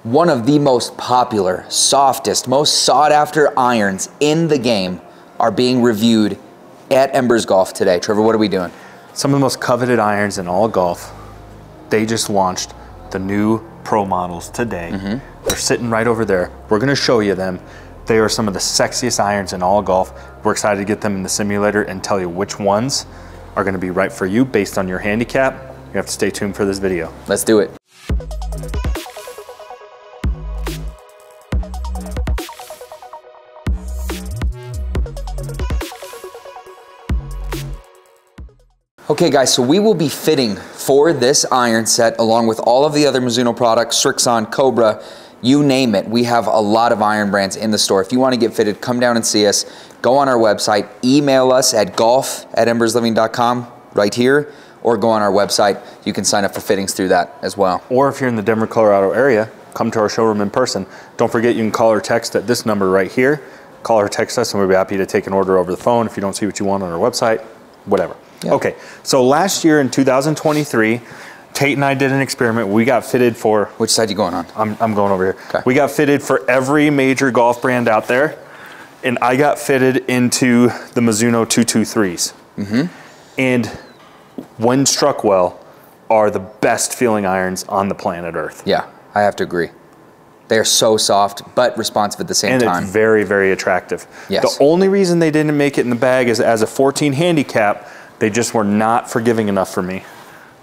One of the most popular, softest, most sought after irons in the game are being reviewed at Embers Golf today. Trevor, what are we doing? Some of the most coveted irons in all golf. They just launched the new Pro models today. They're sitting right over there. We're gonna show you them. They are some of the sexiest irons in all golf. We're excited to get them in the simulator and tell you which ones are gonna be right for you based on your handicap. You have to stay tuned for this video. Let's do it. Okay guys, so we will be fitting for this iron set along with all of the other Mizuno products, Srixon, Cobra, you name it. We have a lot of iron brands in the store. If you want to get fitted, come down and see us. Go on our website, email us at golf@embersliving.com right here, or go on our website. You can sign up for fittings through that as well. Or if you're in the Denver, Colorado area, come to our showroom in person. Don't forget you can call or text at this number right here. Call or text us and we'll be happy to take an order over the phone if you don't see what you want on our website, whatever. Yep. Okay, so last year in 2023, Tate and I did an experiment. We got fitted for... Which side you going on? I'm going over here. Okay. We got fitted for every major golf brand out there, and I got fitted into the Mizuno 223s. And when struck well, are the best feeling irons on the planet Earth. Yeah, I have to agree. They are so soft, but responsive at the same time. And it's very, very attractive. Yes. The only reason they didn't make it in the bag is as a 14 handicap, they just were not forgiving enough for me.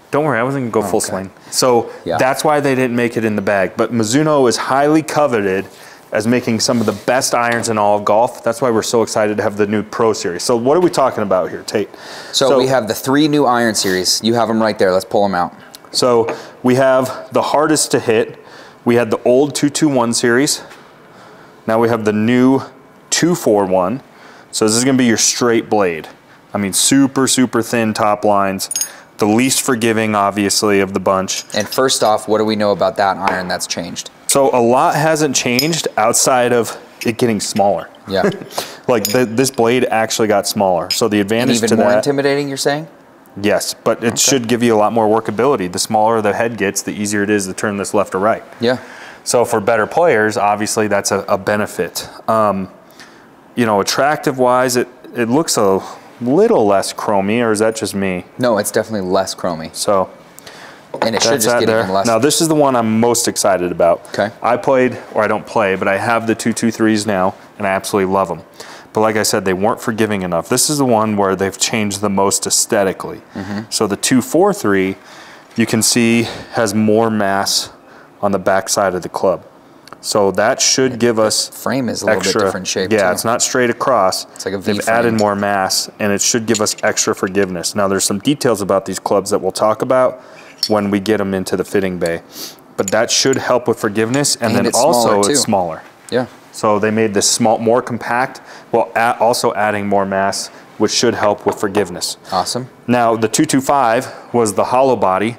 Don't worry, I wasn't gonna go full swing. So that's why they didn't make it in the bag. But Mizuno is highly coveted as making some of the best irons in all of golf. That's why we're so excited to have the new Pro Series. So what are we talking about here, Tate? So we have the 3 new iron series. You have them right there, let's pull them out. So we have the hardest to hit. We had the old 221 series. Now we have the new 241. So this is gonna be your straight blade. I mean, super, super thin top lines. The least forgiving, obviously, of the bunch. And first off, what do we know about that iron that's changed? So a lot hasn't changed outside of it getting smaller. Yeah. Like this blade actually got smaller. So the advantage to that. Even more intimidating, you're saying? Yes, but it should give you a lot more workability. The smaller the head gets, the easier it is to turn this left or right. Yeah. So for better players, obviously that's a benefit. You know, attractive-wise, it looks a little less chromy, or is that just me? No, it's definitely less chromy. So, and it should just get even less. Now this is the one I'm most excited about. Okay. I played, or I don't play, but I have the 223s now, and I absolutely love them. But like I said, they weren't forgiving enough. This is the one where they've changed the most aesthetically. So the 243, you can see, has more mass on the back side of the club. So that should give us frame is a little bit different shape. Yeah, too. It's not straight across. It's like a V They've frame. added more mass, and it should give us extra forgiveness. Now there's some details about these clubs that we'll talk about when we get them into the fitting bay. But that should help with forgiveness, and then also it's smaller. Yeah. So they made this more compact, while also adding more mass, which should help with forgiveness. Awesome. Now the 225 was the hollow body.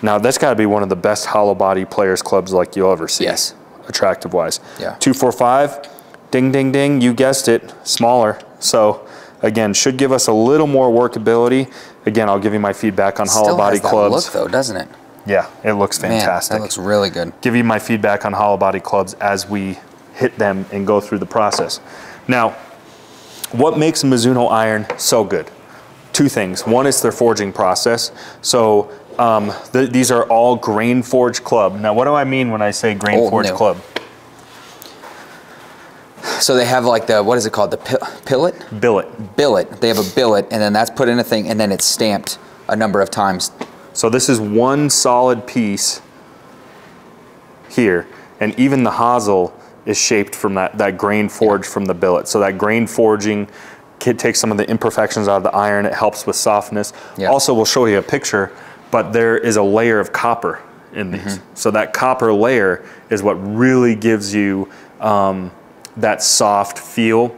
Now that's got to be one of the best hollow body players clubs like you'll ever see. Yes. Attractive wise. Yeah. 245, ding, ding, ding, you guessed it, smaller. So again, should give us a little more workability. Again, I'll give you my feedback on hollow body clubs. Still has that look though, doesn't it? Yeah, it looks fantastic. Man, that looks really good. Give you my feedback on hollow body clubs as we hit them and go through the process. Now, what makes a Mizuno iron so good? 2 things. One is their forging process. So these are all grain forged club. Now, what do I mean when I say grain forged club? So they have like the, what is it called? The pillet? Billet. Billet. They have a billet, and then that's put in a thing, and then it's stamped a number of times. So this is one solid piece here, and even the hosel is shaped from that grain forged from the billet. So that grain forging takes some of the imperfections out of the iron. It helps with softness. Also, we'll show you a picture, but there is a layer of copper in these. So that copper layer is what really gives you that soft feel.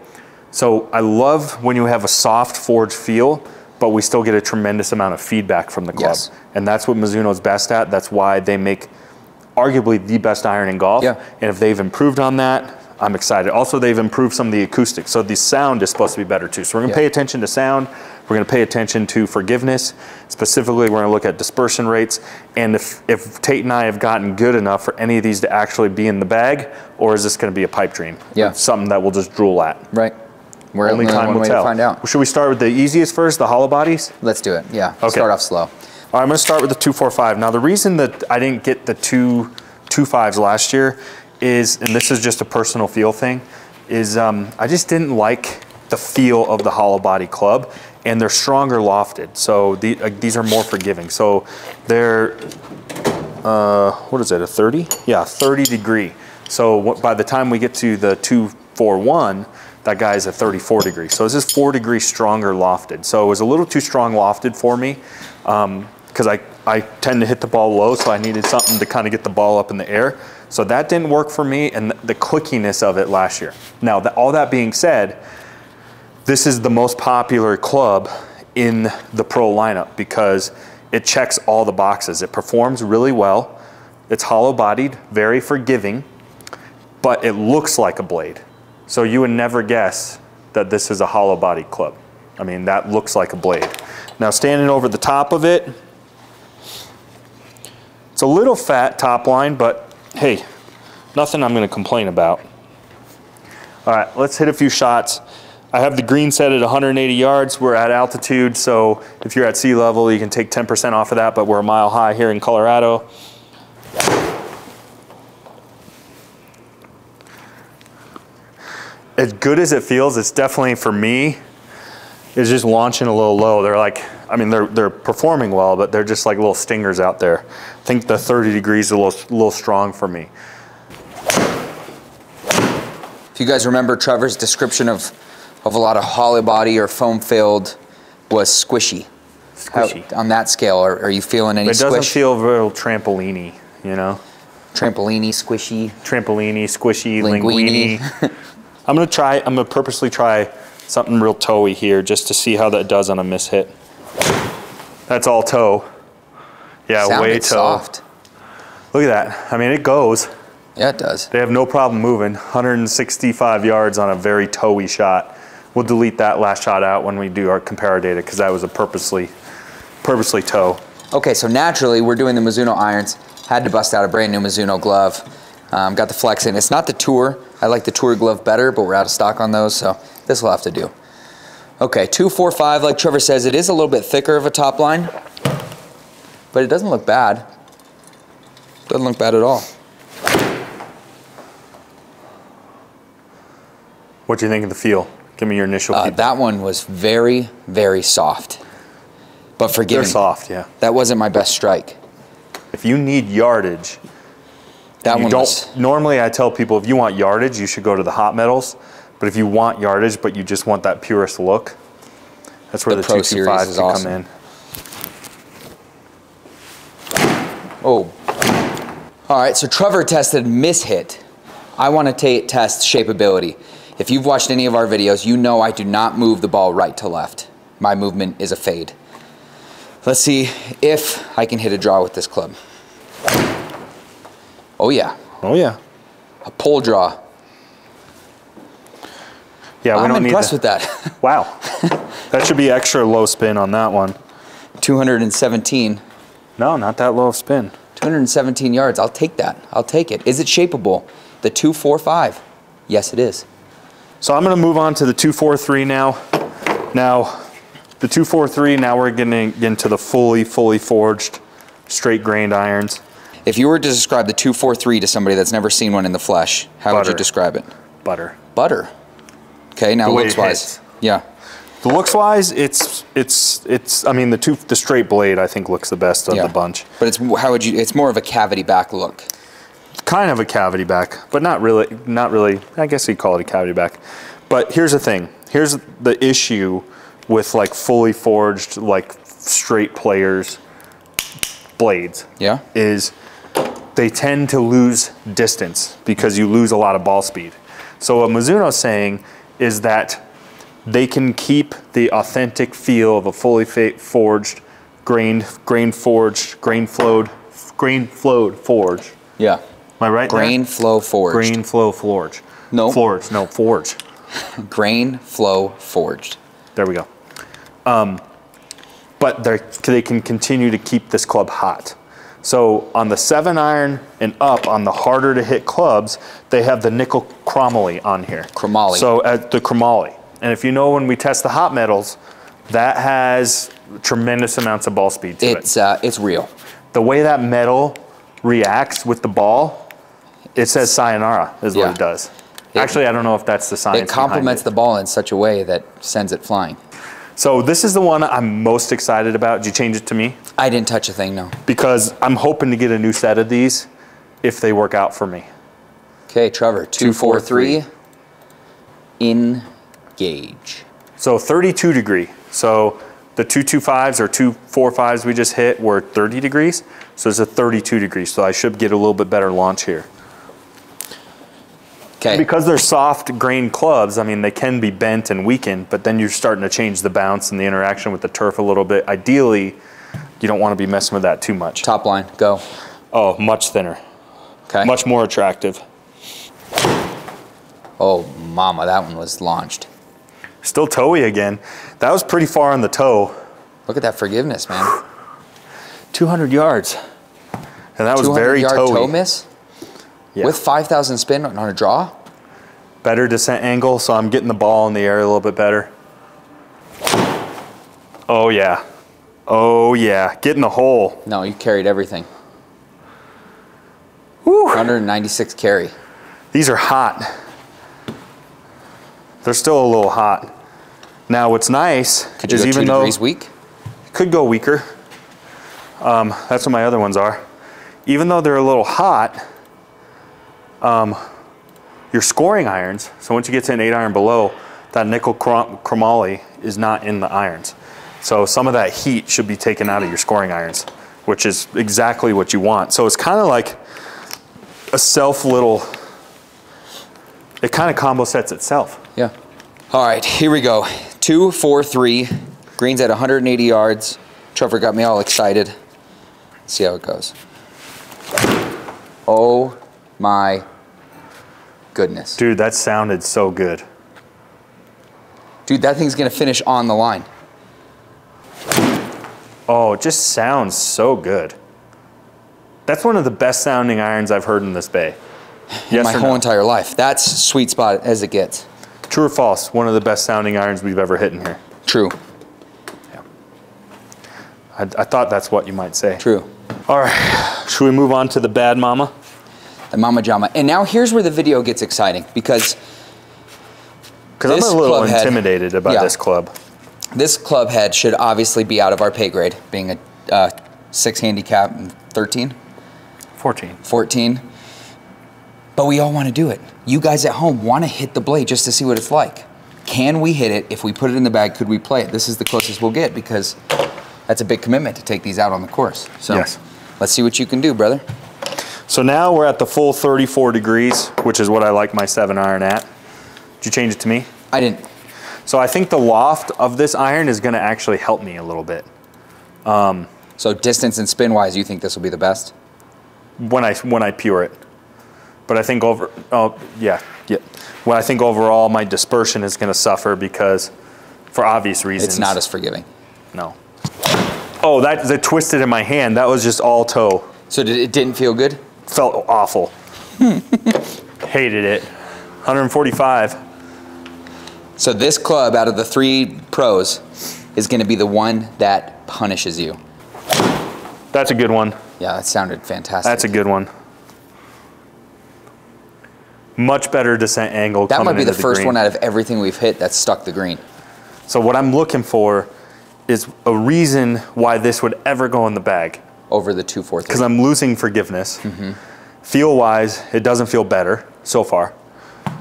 So I love when you have a soft forged feel, but we still get a tremendous amount of feedback from the club. And that's what Mizuno's best at. That's why they make arguably the best iron in golf. And if they've improved on that, I'm excited. Also, they've improved some of the acoustics, so the sound is supposed to be better too. So we're gonna pay attention to sound, we're gonna pay attention to forgiveness. Specifically, we're gonna look at dispersion rates, and if Tate and I have gotten good enough for any of these to actually be in the bag, or is this gonna be a pipe dream? Yeah. Something that we'll just drool at. Right. We're Only time will tell. Find out. Should we start with the easiest first, the hollow bodies? Let's do it, yeah. Okay. Start off slow. All right, I'm gonna start with the 245. Now the reason that I didn't get the 225s last year is, and this is just a personal feel thing, is I just didn't like the feel of the hollow body club, and they're stronger lofted. So these are more forgiving. So they're, what is it, a 30? Yeah, 30 degree. So by the time we get to the 241, that guy's a 34 degree. So this is 4 degrees stronger lofted. So it was a little too strong lofted for me because I tend to hit the ball low, so I needed something to kind of get the ball up in the air. So that didn't work for me, and the quickiness of it last year. Now, all that being said, this is the most popular club in the pro lineup because it checks all the boxes. It performs really well. It's hollow bodied, very forgiving, but it looks like a blade. So you would never guess that this is a hollow bodied club. I mean, that looks like a blade. Now standing over the top of it, it's a little fat top line, but hey, nothing I'm gonna complain about. All right, let's hit a few shots. I have the green set at 180 yards. We're at altitude, so if you're at sea level, you can take 10% off of that, but we're a mile high here in Colorado. As good as it feels, it's definitely, for me, it's just launching a little low. They're like, I mean, they're performing well, but they're just like little stingers out there. I think the 30 degrees is a little strong for me. If you guys remember, Trevor's description of a lot of hollow body or foam filled was squishy. Squishy. How, on that scale, are you feeling any squish? It doesn't feel real trampoliny, you know? Trampoliny, squishy. Trampoliny, squishy, linguini. I'm gonna purposely try something real toe-y here just to see how that does on a miss hit. That's all toe. Yeah, Sounded way toe. Soft. Look at that. I mean, it goes. Yeah, it does. They have no problem moving. 165 yards on a very toe-y shot. We'll delete that last shot out when we do our compare data because that was a purposely toe. Okay, so naturally we're doing the Mizuno irons. Had to bust out a brand new Mizuno glove. Got the flex in. It's not the Tour. I like the Tour glove better, but we're out of stock on those, so this will have to do. Okay, 245, like Trevor says, it is a little bit thicker of a top line, but it doesn't look bad. Doesn't look bad at all. What do you think of the feel? Give me your initial feedback. That one was very, very soft, but forgiving. They're soft, yeah. That wasn't my best strike. If you need yardage, that one was... Normally I tell people if you want yardage, you should go to the hot metals. But if you want yardage, but you just want that purest look, that's where the 225s can come in. Oh. All right, so Trevor tested miss hit. I want to test shapeability. If you've watched any of our videos, you know I do not move the ball right to left. My movement is a fade. Let's see if I can hit a draw with this club. Oh yeah. Oh yeah. A pole draw. Yeah, we don't need that. I'm impressed with that. Wow. That should be extra low spin on that one. 217. No, not that low of spin. 217 yards. I'll take that. I'll take it. Is it shapeable? The 245. Yes, it is. So I'm going to move on to the 243 now. Now, the 243, now we're getting into the fully forged, straight grained irons. If you were to describe the 243 to somebody that's never seen one in the flesh, how would you describe it? Butter. Butter. Okay, now looks-wise. Yeah. The looks-wise, it's. I mean, the straight blade I think looks the best of the bunch. But it's it's more of a cavity back look. Kind of a cavity back, but not really. Not really. I guess you'd call it a cavity back. But here's the thing. Here's the issue with like fully forged, like straight players blades. Yeah. Is they tend to lose distance because you lose a lot of ball speed. So what Mizuno's saying is that they can keep the authentic feel of a fully forged, grain flowed forge. Yeah. Am I right? Grain flow forged. Grain flow forge. No. Forged. No, forged. Grain flow forged. There we go. But they can continue to keep this club hot. So on the 7-iron and up, on the harder to hit clubs, they have the nickel chromoly on here. Chromoly. So at the chromoly. And if you know, when we test the hot metals, that has tremendous amounts of ball speed to it. It's real. The way that metal reacts with the ball, it says sayonara is what it does. Actually, I don't know if that's the science. It complements the ball in such a way that sends it flying. So this is the one I'm most excited about. Did you change it to me? I didn't touch a thing, no. Because I'm hoping to get a new set of these if they work out for me. Okay, Trevor, 243, engage. So 32 degree. So the 225s or 245s we just hit were 30 degrees. So it's a 32 degrees. So I should get a little bit better launch here. Okay. Because they're soft grain clubs, I mean, they can be bent and weakened, but then you're starting to change the bounce and the interaction with the turf a little bit. Ideally, you don't want to be messing with that too much. Top line, go. Oh, much thinner. Okay. Much more attractive. Oh, mama, that one was launched. Still toey again. That was pretty far on the toe. Look at that forgiveness, man. 200 yards. And that was very 200-yard toey. toe miss? Yeah. With 5,000 spin on a draw? Better descent angle, so I'm getting the ball in the air a little bit better. Oh yeah. Oh yeah. Get in the hole. No, you carried everything. Woo. 196 carry. These are hot. They're still a little hot. Now what's nice is even though... Could you go 2 degrees weak? Could go weaker. That's what my other ones are. Even though they're a little hot, your scoring irons, so once you get to an 8-iron below, that nickel chromoly is not in the irons. So some of that heat should be taken out of your scoring irons, which is exactly what you want. So it's kind of like a it kind of combo sets itself. Yeah. All right, here we go. 243, greens at 180 yards. Trevor got me all excited. Let's see how it goes. Oh my goodness. Dude, that sounded so good. Dude, that thing's gonna finish on the line. Oh, it just sounds so good. That's one of the best sounding irons I've heard in this bay. In my whole entire life. That's sweet spot as it gets. True or false? One of the best sounding irons we've ever hit in here. True. Yeah. I thought that's what you might say. True. All right, should we move on to the bad mama? The Mama Jama. And now here's where the video gets exciting because I'm a little intimidated about this club. This club head should obviously be out of our pay grade, being a 6 handicap and 13? 14. 14. But we all want to do it. You guys at home want to hit the blade just to see what it's like. Can we hit it? If we put it in the bag, could we play it? This is the closest we'll get because that's a big commitment to take these out on the course. So yes. Let's see what you can do, brother. So now we're at the full 34 degrees, which is what I like my 7-iron at. Did you change it to me? I didn't. So I think the loft of this iron is going to actually help me a little bit. So distance and spin wise, you think this will be the best? When I pure it. But I think Well, I think overall my dispersion is going to suffer because, for obvious reasons. It's not as forgiving. No. Oh, that twisted in my hand. That was just all toe. So it didn't feel good? Felt awful. Hated it. 145. So this club out of the 3 pros is going to be the one that punishes you. That's a good one. Yeah, that sounded fantastic. That's a good one. Much better descent angle. That might be the first green. one out of everything we've hit that's stuck the green. So what I'm looking for is a reason why this would ever go in the bag. Over the 243. Because I'm losing forgiveness. Feel-wise, it doesn't feel better so far.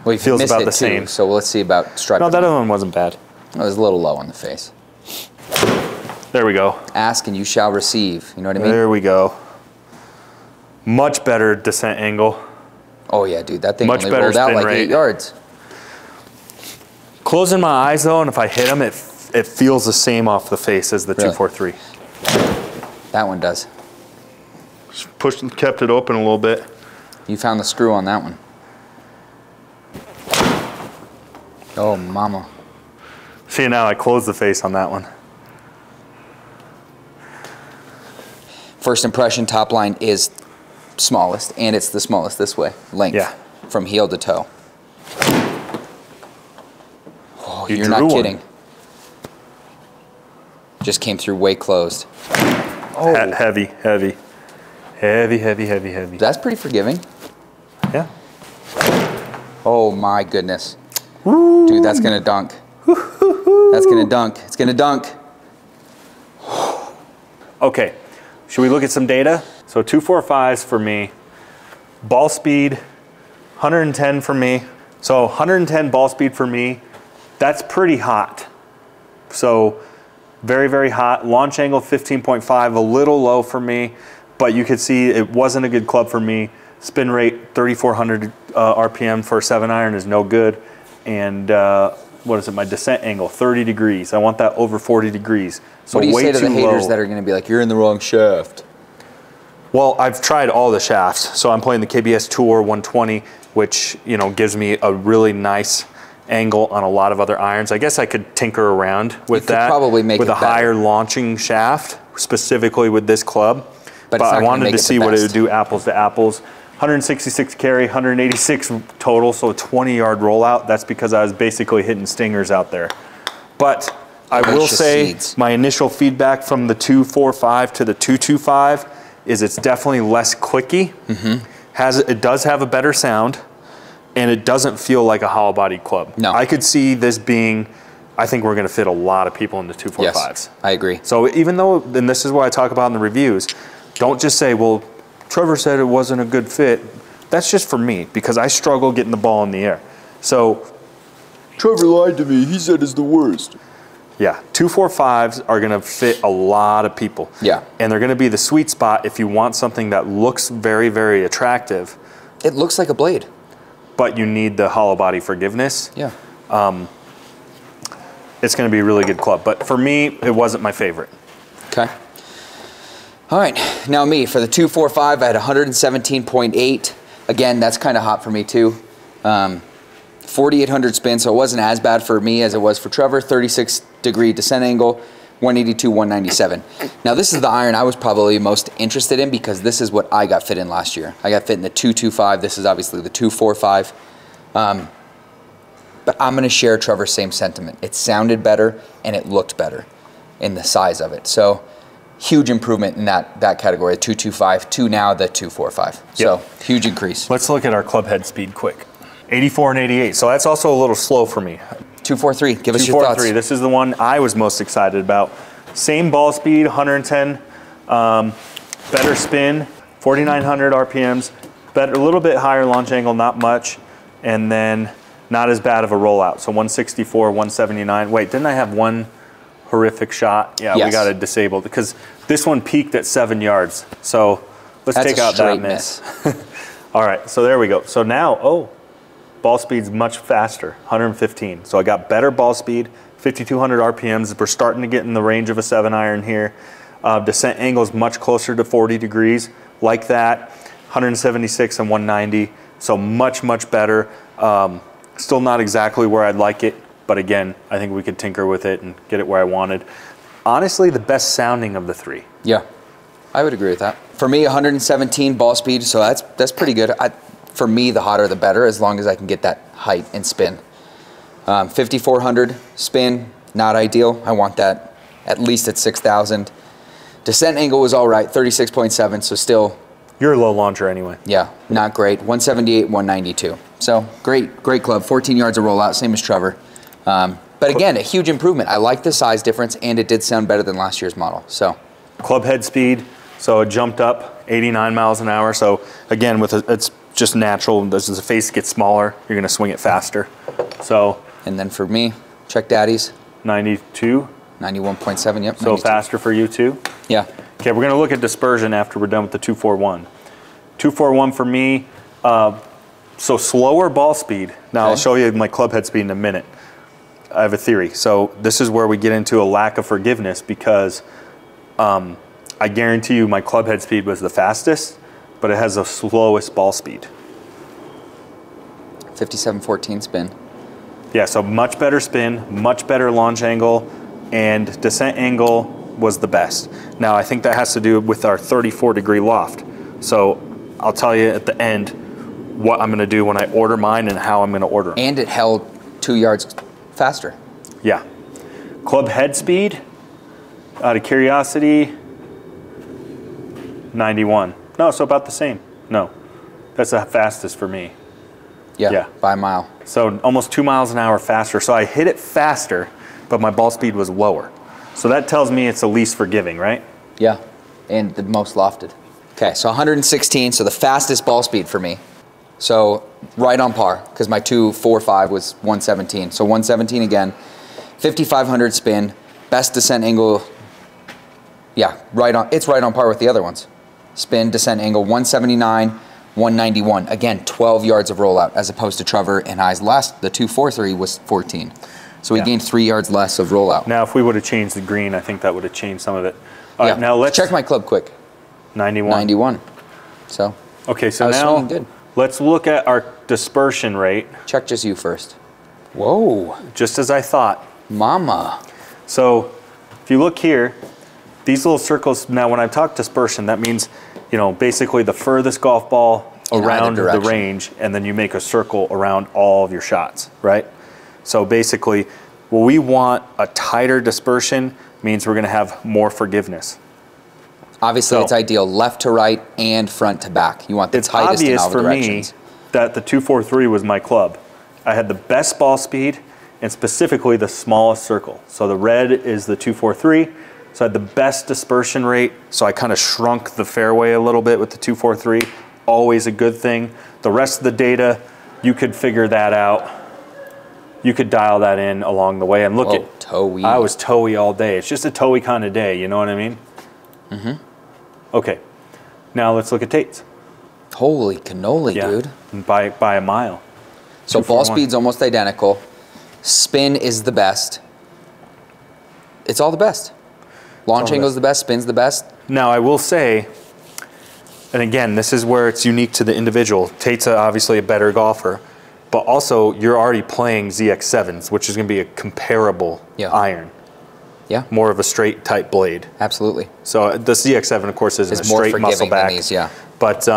Well, it feels about the same. So let's see about stripe. No, that other one wasn't bad. It was a little low on the face. There we go. Ask and you shall receive. You know what I mean? There we go. Much better descent angle. Oh yeah, dude, that thing Much only better rolled out spin like rate. 8 yards. Closing my eyes though, and if I hit them, it feels the same off the face as the 243. That one does. Just kept it open a little bit. You found the screw on that one. Oh, mama. See, now I closed the face on that one. First impression, top line is smallest, and it's the smallest this way, length. Yeah. From heel to toe. Oh, you're not kidding. Just came through way closed. Oh. Heavy, heavy. Heavy, heavy, heavy, heavy. That's pretty forgiving. Yeah. Oh my goodness. Woo. Dude, that's gonna dunk. That's gonna dunk. It's gonna dunk. Okay, should we look at some data? So 245s for me. Ball speed, 110 for me. So 110 ball speed for me, that's pretty hot. So very, very hot. Launch angle 15.5, a little low for me, but you could see it wasn't a good club for me. Spin rate 3,400 RPM for a 7-iron is no good. And what is it, my descent angle, 30 degrees. I want that over 40 degrees. So what do you way say to the too haters low. that are gonna be like, you're in the wrong shaft? Well, I've tried all the shafts. So I'm playing the KBS Tour 120, which, you know, gives me a really nice angle on a lot of other irons. I guess I could tinker around with that. Probably make with it a higher launching shaft, specifically with this club. But I wanted to see what it would do apples to apples. 166 carry, 186 total, so a 20-yard rollout. That's because I was basically hitting stingers out there. But I will say my initial feedback from the 245 to the 225 is it's definitely less clicky. It does have a better sound, and it doesn't feel like a hollow body club. No. I could see this being, I think we're gonna fit a lot of people into 245s. Yes, I agree. So even though, and this is what I talk about in the reviews, don't just say, well, Trevor said it wasn't a good fit. That's just for me, because I struggle getting the ball in the air. So, Trevor lied to me. He said it's the worst. yeah, 245s are gonna fit a lot of people. Yeah. And they're gonna be the sweet spot if you want something that looks very, very attractive. It looks like a blade. But you need the hollow body forgiveness. Yeah. It's gonna be a really good club. But for me, it wasn't my favorite. Okay. All right, now me, for the 245, I had 117.8. Again, that's kind of hot for me too. 4,800 spin, so it wasn't as bad for me as it was for Trevor. 36-degree descent angle, 182, 197. Now this is the iron I was probably most interested in because this is what I got fit in last year. I got fit in the 225. This is obviously the 245. But I'm gonna share Trevor's same sentiment. It sounded better and it looked better in the size of it. So huge improvement in that category, the 225 to now the 245. So huge increase. Let's look at our club head speed quick. 84 and 88, so that's also a little slow for me. 243, give us your thoughts. 243, this is the one I was most excited about. Same ball speed, 110, better spin, 4,900 RPMs, better, a little bit higher launch angle, not much, and then not as bad of a rollout. So 164, 179. Wait, didn't I have one horrific shot? Yeah, yes. We got it disabled because this one peaked at 7 yards. So let's take out that miss. All right, so there we go. So now, ball speed's much faster, 115. So I got better ball speed, 5,200 RPMs. We're starting to get in the range of a 7-iron here. Descent angle is much closer to 40 degrees, like that. 176 and 190, so much, much better. Still not exactly where I'd like it, but again, I think we could tinker with it and get it where I wanted. Honestly, the best sounding of the three. Yeah, I would agree with that. For me, 117 ball speed, so that's pretty good. For me, the hotter the better, as long as I can get that height and spin. 5,400 spin, not ideal. I want that at least at 6,000. Descent angle was all right, 36.7, so still. You're a low launcher anyway. Yeah, not great. 178, 192. So great club. 14 yards of rollout, same as Trevor. But again, a huge improvement. I like the size difference, and it did sound better than last year's model. So club head speed, so it jumped up 89 miles an hour. So again, it's just natural. As the face gets smaller, you're gonna swing it faster. So. And then for me, check daddies. 92. 91.7, yep. So 92. faster for you too? Yeah. Okay, we're gonna look at dispersion after we're done with the 241. 241 for me, so slower ball speed. Now I'll show you my club head speed in a minute. I have a theory. So this is where we get into a lack of forgiveness because I guarantee you my club head speed was the fastest, but it has the slowest ball speed. 57.14 spin. Yeah, so much better spin, much better launch angle, and descent angle was the best. Now, I think that has to do with our 34-degree loft. So I'll tell you at the end what I'm gonna do when I order mine and how I'm gonna order them. And it held 2 yards faster. Yeah. Club head speed, out of curiosity, 91. No, so about the same. No, that's the fastest for me. Yeah, by a mile. So almost 2 miles an hour faster. So I hit it faster, but my ball speed was lower. So that tells me it's the least forgiving, right? Yeah, and the most lofted. Okay, so 116, so the fastest ball speed for me. So right on par, because my 245 was 117. So 117 again, 5,500 spin, best descent angle. Yeah, it's right on par with the other ones. Spin, descent angle, 179, 191. Again, 12 yards of rollout, as opposed to Trevor and I's last, the 243 was 14. So we gained 3 yards less of rollout. Now, if we would have changed the green, I think that would have changed some of it. All right, now let's check my club quick. 91. 91. So okay, so now good. Let's look at our dispersion rate. Check just you first. Whoa. Just as I thought. Mama. So if you look here, these little circles, now when I talk dispersion, that means, you know, basically the furthest golf ball around the range, and then you make a circle around all of your shots, right? So basically, what we want a tighter dispersion means we're gonna have more forgiveness. Obviously, it's ideal left to right and front to back. You want the tightest in all directions. It's obvious for me that the 243 was my club. I had the best ball speed and specifically the smallest circle. So the red is the 243. So I had the best dispersion rate. So I kind of shrunk the fairway a little bit with the 243. Always a good thing. The rest of the data, you could figure that out. You could dial that in along the way. And look at toe-y. I was toe-y all day. It's just a toe-y kind of day, you know what I mean? Mm-hmm. Okay, now let's look at Tate's. Holy cannoli, dude. By a mile. So ball speed's almost identical. Spin is the best. It's all the best. Launch angle's the best, spin's the best. Now I will say, and again, this is where it's unique to the individual. Tate's obviously a better golfer, but also you're already playing ZX7s, which is gonna be a comparable iron. Yeah. More of a straight type blade. Absolutely. So the ZX7, of course, isn't a straight muscle back. Than these, yeah. But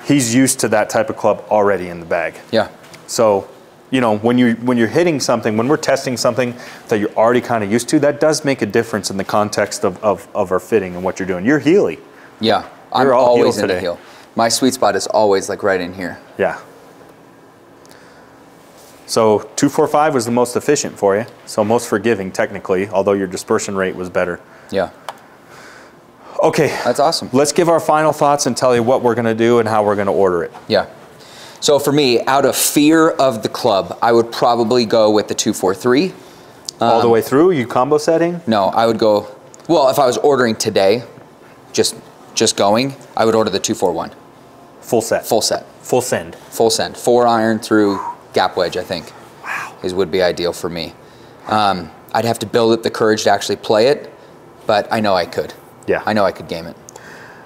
he's used to that type of club already in the bag. Yeah. So, you know, when you're hitting something, when we're testing something that you're already kind of used to, that does make a difference in the context of our fitting and what you're doing. You're heely. Yeah. I'm always in the heel. My sweet spot is always like right in here. Yeah. So 245 was the most efficient for you, so most forgiving technically, although your dispersion rate was better. Yeah. Okay. That's awesome. Let's give our final thoughts and tell you what we're going to do and how we're going to order it. Yeah. So for me, out of fear of the club, I would probably go with the 243. All the way through? You combo setting? No, I would go, well, if I was ordering today, just going, I would order the 241. Full set. Full set. Full send. Full send. 4 iron through gap wedge, I think. Wow. Would be ideal for me. I'd have to build up the courage to actually play it, but I know I could. Yeah. I know I could game it.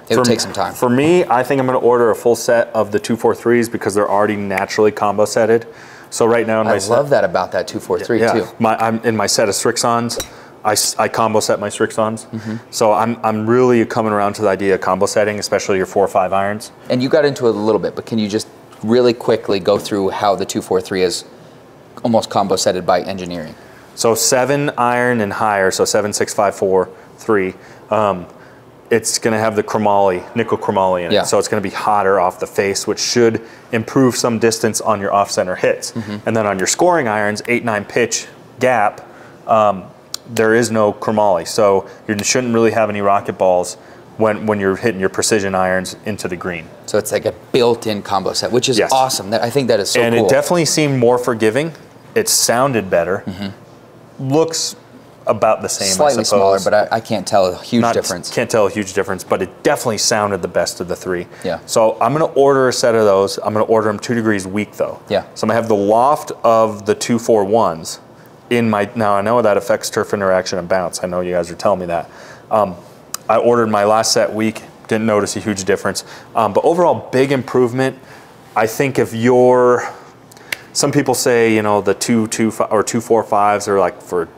It would take some time. For me, I think I'm going to order a full set of the 243s because they're already naturally combo setted. So right now in my set, I love that about that 243 too. I'm in my set of Strixons. I combo set my Strixons. So I'm really coming around to the idea of combo setting, especially your 4 or 5 irons. And you got into it a little bit, but can you just really quickly go through how the 243 is almost combo setted by engineering? So 7 iron and higher, so 7, 6, 5, 4, 3. It's going to have the chromoly, nickel chromoly in it. So it's going to be hotter off the face, which should improve some distance on your off-center hits. And then on your scoring irons, 8-9 pitch gap, there is no chromoly. So you shouldn't really have any rocket balls when you're hitting your precision irons into the green. So it's like a built-in combo set, which is awesome. I think that is so cool. And it definitely seemed more forgiving. It sounded better. Looks about the same, slightly smaller, but I can't tell a huge difference. Can't tell a huge difference, but it definitely sounded the best of the 3. Yeah. So I'm going to order a set of those. I'm going to order them 2 degrees weak though. Yeah. So I'm going to have the loft of the 241s in my, now I know that affects turf interaction and bounce. I know you guys are telling me that. I ordered my last set weak, didn't notice a huge difference. But overall, big improvement. I think if you're Some people say, you know, the 245s are like for,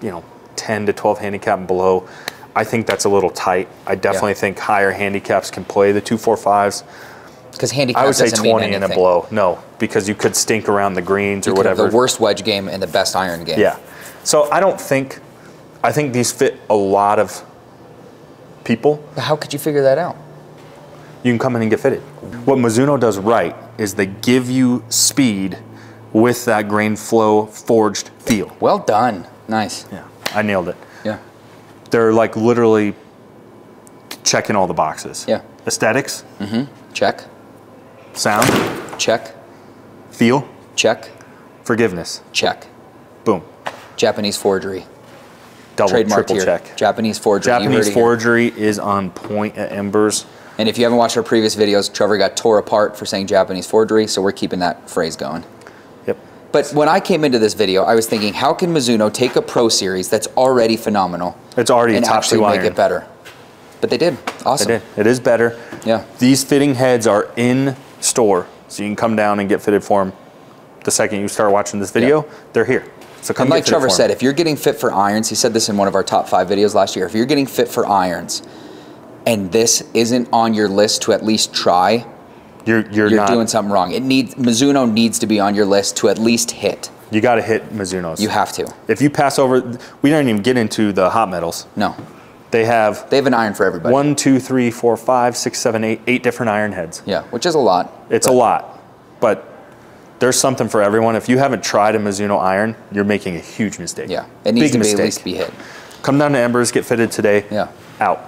you know, 10 to 12 handicap and below. I think that's a little tight. I definitely think higher handicaps can play the 245s. Because handicap I would say doesn't 20 mean and below. No, because you could stink around the greens or whatever. The worst wedge game and the best iron game. Yeah. So I think these fit a lot of people. But how could you figure that out? You can come in and get fitted. What Mizuno does right is they give you speed with that grain flow forged feel. Well done. Nice. Yeah, I nailed it. Yeah. They're like literally checking all the boxes. Yeah. Aesthetics. Check. Sound. Check. Feel. Check. Forgiveness. Check. Boom. Japanese forgery. Double, Trademarked triple here. check. Japanese forgery. Japanese forgery is on point at Embers. And if you haven't watched our previous videos, Trevor got tore apart for saying Japanese forgery, so we're keeping that phrase going. Yep. But when I came into this video, I was thinking, how can Mizuno take a Pro Series that's already phenomenal It's already and top actually two make iron. it better? But they did. Awesome. They did. It is better. Yeah. These fitting heads are in store, so you can come down and get fitted for them. The second you start watching this video, they're here. So come And like get fitted Trevor for 'em. said, if you're getting fit for irons, he said this in one of our top 5 videos last year, if you're getting fit for irons and this isn't on your list to at least try, you're not doing something wrong. Mizuno needs to be on your list to at least hit. You got to hit Mizuno's. You have to. If you pass over, we didn't even get into the hot metals. No. They have an iron for everybody. 1, 2, 3, 4, 5, 6, 7, 8 different iron heads. Yeah, which is a lot. It's a lot, but there's something for everyone. If you haven't tried a Mizuno iron, you're making a huge mistake. Yeah, it needs Big to mistake. at least be hit. Come down to Embers, get fitted today. Yeah. Out.